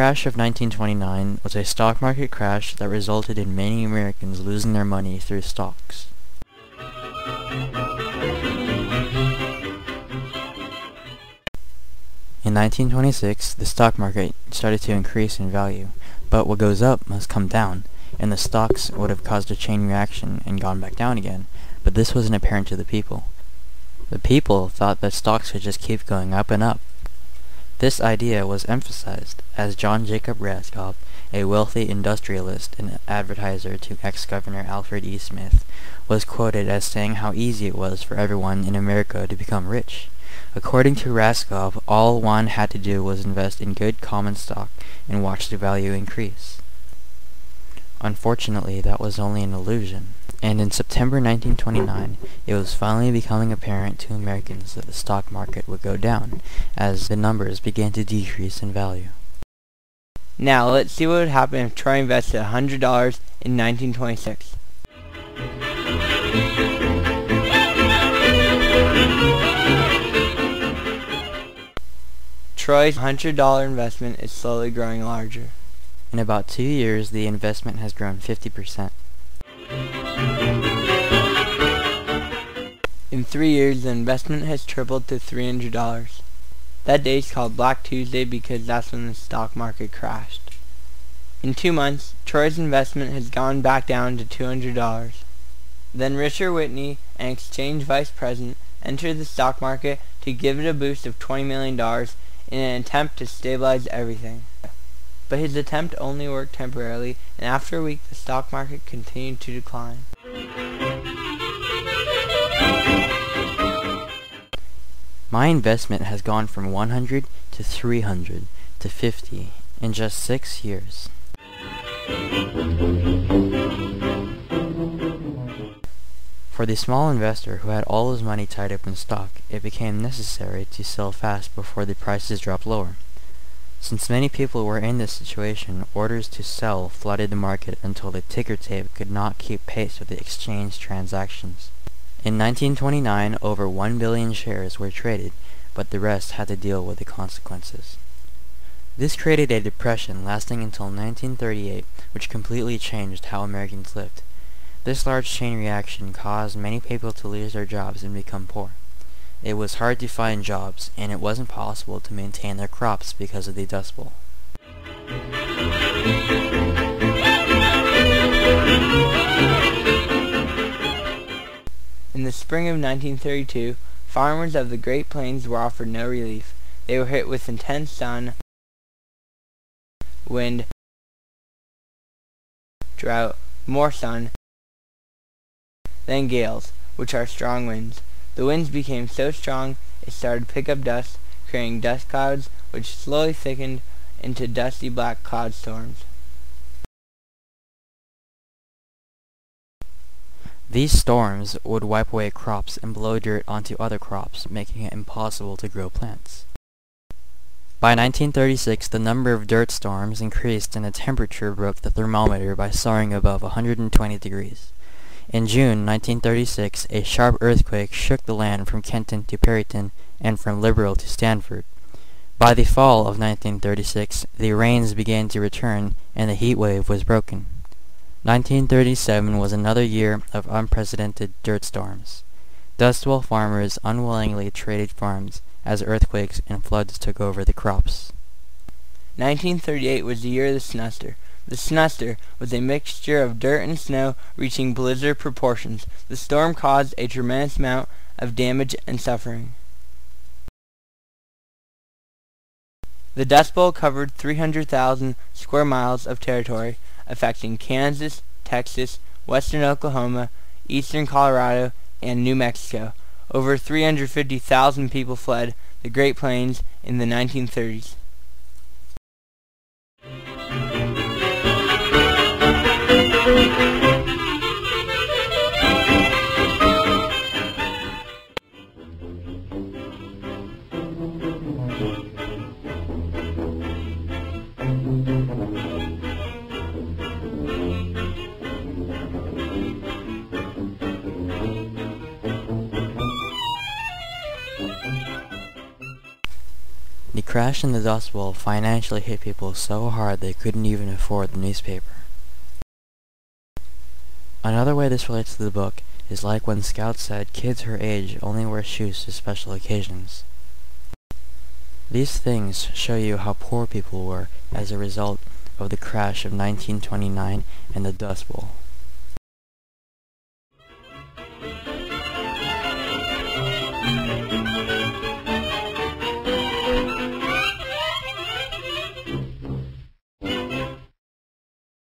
crash of 1929 was a stock market crash that resulted in many Americans losing their money through stocks. In 1926, the stock market started to increase in value, but what goes up must come down, and the stocks would have caused a chain reaction and gone back down again, but this wasn't apparent to the people. The people thought that stocks would just keep going up and up. This idea was emphasized as John Jacob Raskob, a wealthy industrialist and advertiser to ex-Governor Alfred E. Smith, was quoted as saying how easy it was for everyone in America to become rich. According to Raskob, all one had to do was invest in good common stock and watch the value increase. Unfortunately, that was only an illusion, and in September 1929, it was finally becoming apparent to Americans that the stock market would go down as the numbers began to decrease in value. Now, let's see what would happen if Troy invested $100 in 1926. Troy's $100 investment is slowly growing larger. In about 2 years, the investment has grown 50%. In 3 years, the investment has tripled to $300. That day is called Black Tuesday because that's when the stock market crashed. In 2 months, Troy's investment has gone back down to $200. Then Richard Whitney, an exchange vice president, entered the stock market to give it a boost of $20 million in an attempt to stabilize everything. But his attempt only worked temporarily, and after a week the stock market continued to decline. My investment has gone from 100 to 300 to 50 in just 6 years. For the small investor who had all his money tied up in stock, it became necessary to sell fast before the prices dropped lower. Since many people were in this situation, orders to sell flooded the market until the ticker tape could not keep pace with the exchange transactions. In 1929, over 1 billion shares were traded, but the rest had to deal with the consequences. This created a depression lasting until 1938, which completely changed how Americans lived. This large chain reaction caused many people to lose their jobs and become poor. It was hard to find jobs, and it wasn't possible to maintain their crops because of the Dust Bowl. In the spring of 1932, farmers of the Great Plains were offered no relief. They were hit with intense sun, wind, drought, more sun, then gales, which are strong winds. The winds became so strong it started to pick up dust, creating dust clouds, which slowly thickened into dusty black cloud storms. These storms would wipe away crops and blow dirt onto other crops, making it impossible to grow plants. By 1936, the number of dirt storms increased and the temperature broke the thermometer by soaring above 120 degrees. In June 1936, a sharp earthquake shook the land from Kenton to Perryton and from Liberal to Stanford. By the fall of 1936, the rains began to return and the heat wave was broken. 1937 was another year of unprecedented dirt storms. Dust Bowl farmers unwillingly traded farms as earthquakes and floods took over the crops. 1938 was the year of the Snuster. The Snuster was a mixture of dirt and snow reaching blizzard proportions. The storm caused a tremendous amount of damage and suffering. The Dust Bowl covered 300,000 square miles of territory, affecting Kansas, Texas, western Oklahoma, eastern Colorado, and New Mexico. Over 350,000 people fled the Great Plains in the 1930s. The crash in the Dust Bowl financially hit people so hard they couldn't even afford the newspaper. Another way this relates to the book is like when Scout said kids her age only wear shoes to special occasions. These things show you how poor people were as a result of the crash of 1929 and the Dust Bowl.